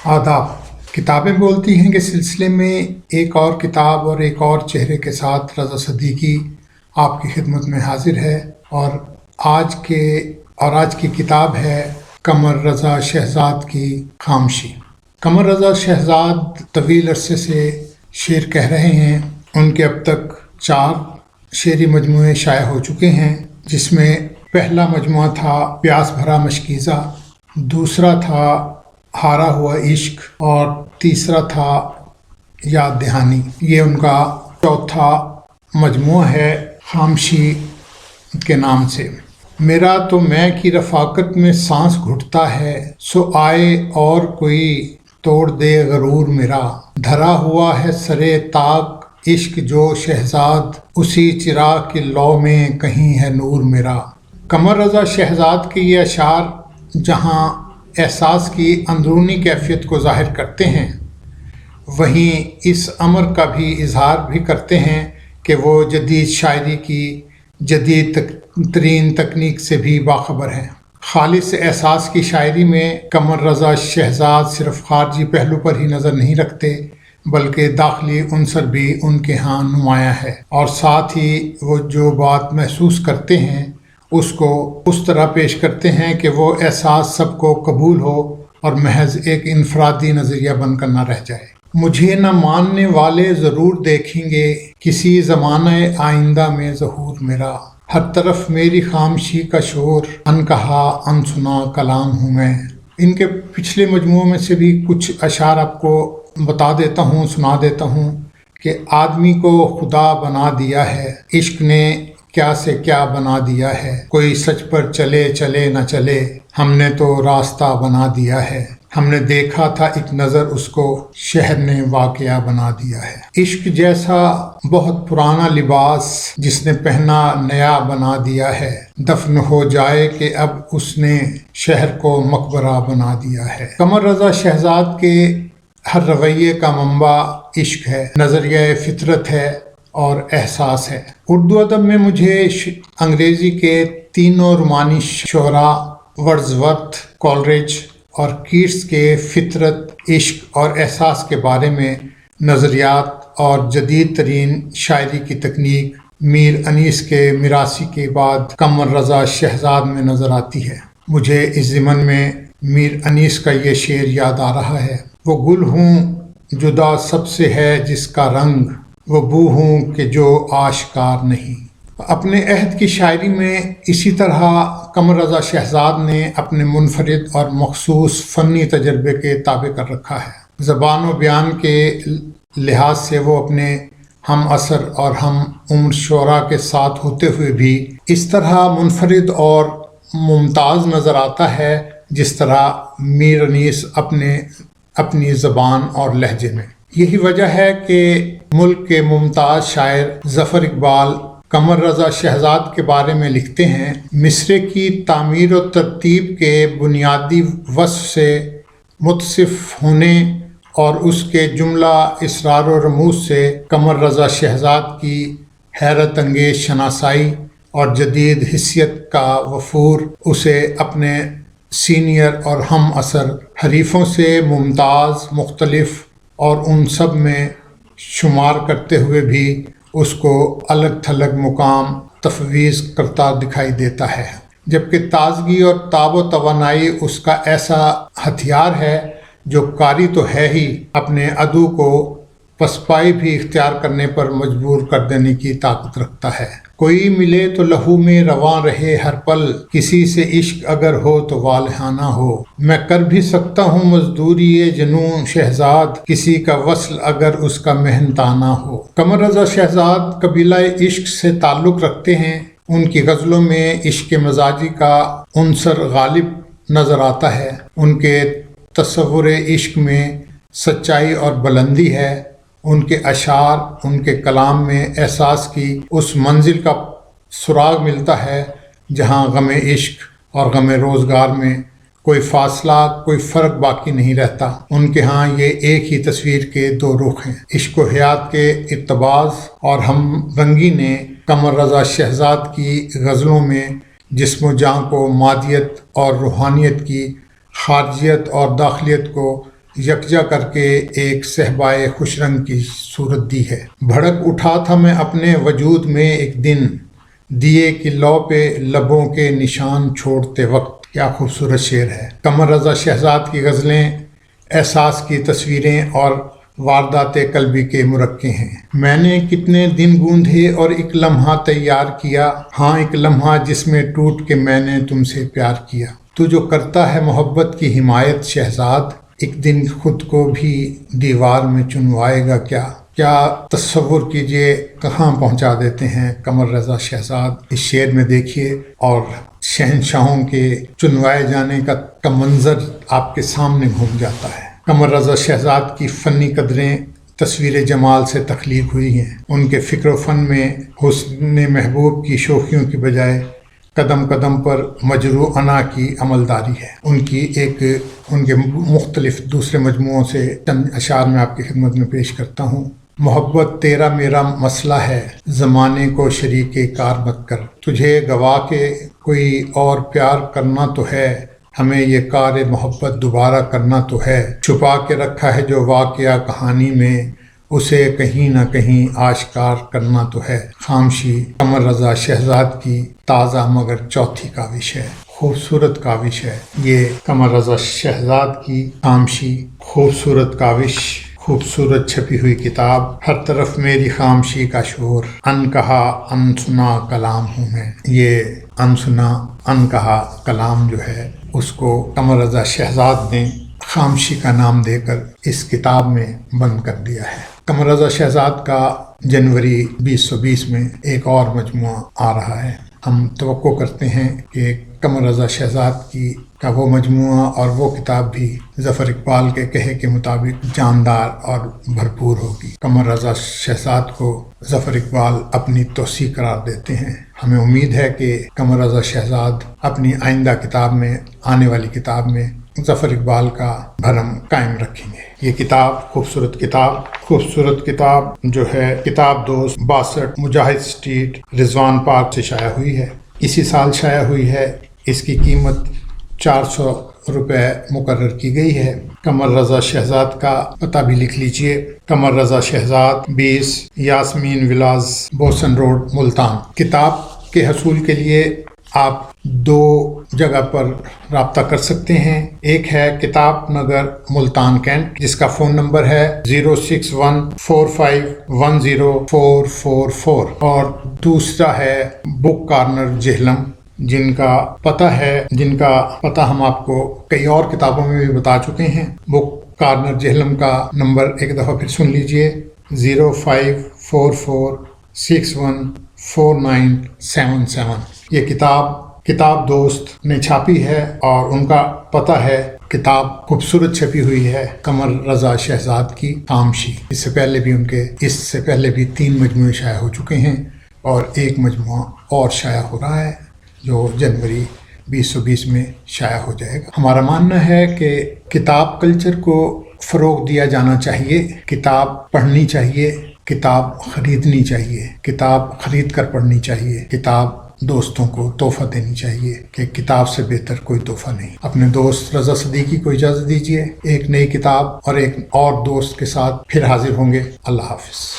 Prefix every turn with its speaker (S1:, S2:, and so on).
S1: आदाब। किताबें बोलती हैं कि सिलसिले में एक और किताब और एक और चेहरे के साथ रज़ा सदीकी आपकी खिदमत में हाजिर है और आज की किताब है कमर रज़ा शहज़ाद की खामोशी। कमर रज़ा शहज़ाद तवील अरसे से शेर कह रहे हैं। उनके अब तक 4 शेरी मजमूए शाये हो चुके हैं, जिसमें पहला मजमुआ था प्यास भरा मशकीज़ा, दूसरा था हारा हुआ इश्क और तीसरा था याद दहानी। ये उनका चौथा मजमुआ है खामोशी के नाम से। मेरा तो मैं की रफ़ाकत में सांस घुटता है, सो आए और कोई तोड़ दे गरूर मेरा। धरा हुआ है सरे ताक इश्क जो शहजाद, उसी चिराग की लौ में कहीं है नूर मेरा। कमर रज़ा शहज़ाद के ये अशार जहाँ एहसास की अंदरूनी कैफियत को ज़ाहिर करते हैं, वहीं इस अमर का भी इजहार भी करते हैं कि वो जदीद शायरी की जदीद तरीन तकनीक से भी बाखबर हैं। खालिस एहसास की शायरी में कमर रज़ा शहज़ाद सिर्फ खारजी पहलू पर ही नज़र नहीं रखते, बल्कि दाखिली उनसर भी उनके यहाँ नुमाया है, और साथ ही वो जो बात महसूस करते हैं उसको उस तरह पेश करते हैं कि वो एहसास सबको कबूल हो और महज एक इनफरादी नज़रिया बनकर न रह जाए। मुझे न मानने वाले ज़रूर देखेंगे किसी ज़माने आइंदा में ज़हूर मेरा। हर तरफ मेरी खामोशी का शोर, अनकहा अनसुना कलाम हूँ मैं। इनके पिछले मजमुओं में से भी कुछ अशार आपको बता देता हूँ, सुना देता हूँ कि आदमी को खुदा बना दिया है, इश्क ने क्या से क्या बना दिया है। कोई सच पर चले चले न चले, हमने तो रास्ता बना दिया है। हमने देखा था एक नज़र उसको, शहर ने वाक़या बना दिया है। इश्क जैसा बहुत पुराना लिबास जिसने पहना नया बना दिया है, दफन हो जाए कि अब उसने शहर को मकबरा बना दिया है। कमर रज़ा शहज़ाद के हर रवैये का मंबा इश्क है, नज़रिया फितरत है और एहसास है। उर्दू अदब में मुझे अंग्रेज़ी के तीनों रोमानी शोरा वर्ड्सवर्थ, कॉलरिज और कीट्स के फितरत, इश्क और एहसास के बारे में नज़रियात और जदीद तरीन शायरी की तकनीक मीर अनीस के मिरासी के बाद कमर रज़ा शहज़ाद में नज़र आती है। मुझे इस ज़िमन में मीर अनीस का ये शेर याद आ रहा है। वो गुल हूँ जुदा सबसे है जिसका रंग, वो बू हूँ कि जो आश्कार नहीं। अपने अहद की शायरी में इसी तरह कमर रज़ा शहज़ाद ने अपने मुनफरिद और मखसूस फ़नी तजर्बे के ताबे कर रखा है। ज़बान व बयान के लिहाज से वो अपने हम असर और हम उम्र शोरा के साथ होते हुए भी इस तरह मुनफरिद और मुमताज़ नज़र आता है जिस तरह मीर अनीस अपनी ज़बान और लहजे में। यही वजह है कि मुल्क के मुमताज़ शायर ज़फ़र इकबाल कमर रज़ा शहज़ाद के बारे में लिखते हैं, मिसरे की तामीर और तरतीब के बुनियादी वस्फ़ से मुतसिफ़ होने और उसके जुमला इसरार और रमूज़ से कमर रज़ा शहज़ाद की हैरत अंगेज़ शनासाई और जदीद हिस्सियत का वफूर उसे अपने सीनियर और हम असर हरीफ़ों से मुमताज़, मुख्तलिफ और उन सब में शुमार करते हुए भी उसको अलग थलग मुकाम तफवीज़ करता दिखाई देता है। जबकि ताज़गी और ताब व तवानाई उसका ऐसा हथियार है जो कारी तो है ही, अपने अदू को पसपाई भी इख्तियार करने पर मजबूर कर देने की ताकत रखता है। कोई मिले तो लहू में रवां रहे हर पल, किसी से इश्क अगर हो तो वालहाना हो। मैं कर भी सकता हूँ मजदूरी ये जनूं शहजाद, किसी का वस्ल अगर उसका मेहनताना हो। कमर रज़ा शहज़ाद कबीला इश्क से ताल्लुक़ रखते हैं। उनकी गज़लों में इश्क मजाजी का उनसर गालिब नज़र आता है। उनके तस्वुर इश्क में सच्चाई और बुलंदी है। उनके अशार, उनके कलाम में एहसास की उस मंजिल का सुराग मिलता है जहाँ गम इश्क और गम रोज़गार में कोई फासला, कोई फ़र्क बाकी नहीं रहता। उनके यहाँ ये एक ही तस्वीर के 2 रुख हैं। इश्क व हयात के इत्तबाज़ और हम रंगी ने कमर रज़ा शहज़ाद की गज़लों में जिस्म जान को मादियत और रूहानियत की, खारजियत और दाखिलियत को یکجا کر کے ایک صحبائے خوش رنگ کی صورت دی ہے۔ بھڑک اٹھا تھا میں اپنے وجود میں ایک دن، دیے کی لو پہ لبوں کے نشان چھوڑتے وقت۔ کیا خوبصورت شعر ہے۔ قمر رضا شہزاد کی غزلیں احساس کی تصویریں اور واردات قلبی کے مرکے ہیں۔ میں نے کتنے دن گوندھے اور ایک لمحہ تیار کیا، ہاں ایک لمحہ جس میں ٹوٹ کے میں نے تم سے پیار کیا۔ تو جو کرتا ہے محبت کی حمایت شہزاد، ایک دن خود کو بھی دیوار میں چنوائے گا کیا؟ کیا تصور کیجئے کہاں پہنچا دیتے ہیں قمر رضا شہزاد۔ اس شعر میں دیکھیے اور شہنشاہوں کے چنوائے جانے کا منظر آپ کے سامنے گھوم جاتا ہے۔ قمر رضا شہزاد کی فنی قدریں تصویر جمال سے تخلیق ہوئی ہیں۔ ان کے فکر و فن میں حسن محبوب کی شوخیوں کی بجائے قدم قدم پر مجروح انا کی عملداری ہے۔ ان کے مختلف دوسرے مجموعوں سے چند اشعار میں آپ کی خدمت میں پیش کرتا ہوں۔ محبت تیرا میرا مسئلہ ہے، زمانے کو شریک کار مت کر، تجھے گوا کے کوئی اور پیار کرنا تو ہے، ہمیں یہ کار محبت دوبارہ کرنا تو ہے، چھپا کے رکھا ہے جو واقعہ کہانی میں، اسے کہیں نہ کہیں آشکار کرنا تو ہے۔ خامشی قمر رضا شہزاد کی تازہ مگر چوتھی کاوش ہے، خوبصورت کاوش ہے یہ قمر رضا شہزاد کی خامشی، خوبصورت کاوش، خوبصورت چھپی ہوئی کتاب۔ ہر طرف میری خامشی کا شور، ان کہا ان سنا کلام ہوں میں۔ یہ ان سنا ان کہا کلام جو ہے اس کو قمر رضا شہزاد نے خامشی کا نام دے کر اس کتاب میں بند کر دیا ہے۔ قمر رضا شہزاد کا جنوری 2020 میں ایک اور مجموعہ آ رہا ہے۔ ہم توقع کرتے ہیں کہ قمر رضا شہزاد کا وہ مجموعہ اور وہ کتاب بھی ظفر اقبال کے کہے کے مطابق جاندار اور بھرپور ہوگی۔ قمر رضا شہزاد کو ظفر اقبال اپنی توسیع قرار دیتے ہیں۔ ہمیں امید ہے کہ قمر رضا شہزاد اپنی آئندہ کتاب میں، آنے والی کتاب میں ظفر اقبال کا بھرم قائم رکھیں گے۔ یہ کتاب خوبصورت کتاب جو ہے کتاب دوست 62 مجاہد اسٹریٹ رضوان پارک سے شائع ہوئی ہے، اسی سال شائع ہوئی ہے۔ اس کی قیمت 400 روپے مقرر کی گئی ہے۔ قمر رضا شہزاد کا پتہ بھی لکھ لیجئے، قمر رضا شہزاد 20 یاسمین ولاز بوسن روڈ ملتان۔ کتاب کے حصول کے لیے آپ 2 جگہ پر رابطہ کر سکتے ہیں۔ ایک ہے کتاب نگر ملتان کینٹ جس کا فون نمبر ہے 06145104444 اور دوسرا ہے بک کارنر جہلم جن کا پتہ ہم آپ کو کئی اور کتابوں میں بھی بتا چکے ہیں۔ بک کارنر جہلم کا نمبر ایک دفعہ پھر سن لیجئے 0544614977۔ یہ کتاب دوست نے چھاپی ہے اور ان کا پتہ ہے، کتاب خوبصورت چھپی ہوئی ہے قمر رضا شہزاد کی خامشی۔ اس سے پہلے بھی 3 مجموعے شائع ہو چکے ہیں اور ایک مجموعہ اور شائع ہو رہا ہے جو جنوری 2020 میں شائع ہو جائے گا۔ ہمارا ماننا ہے کہ کتاب کلچر کو فروغ دیا جانا چاہیے، کتاب پڑھنی چاہیے، کتاب خریدنی چاہیے، کتاب خرید کر پڑھنی چاہیے، کتاب دوستوں کو تحفہ دینی چاہیے کہ کتاب سے بہتر کوئی تحفہ نہیں۔ اپنے دوست رضا صدیقی کو اجازت دیجیے، ایک نئی کتاب اور ایک اور دوست کے ساتھ پھر حاضر ہوں گے۔ اللہ حافظ۔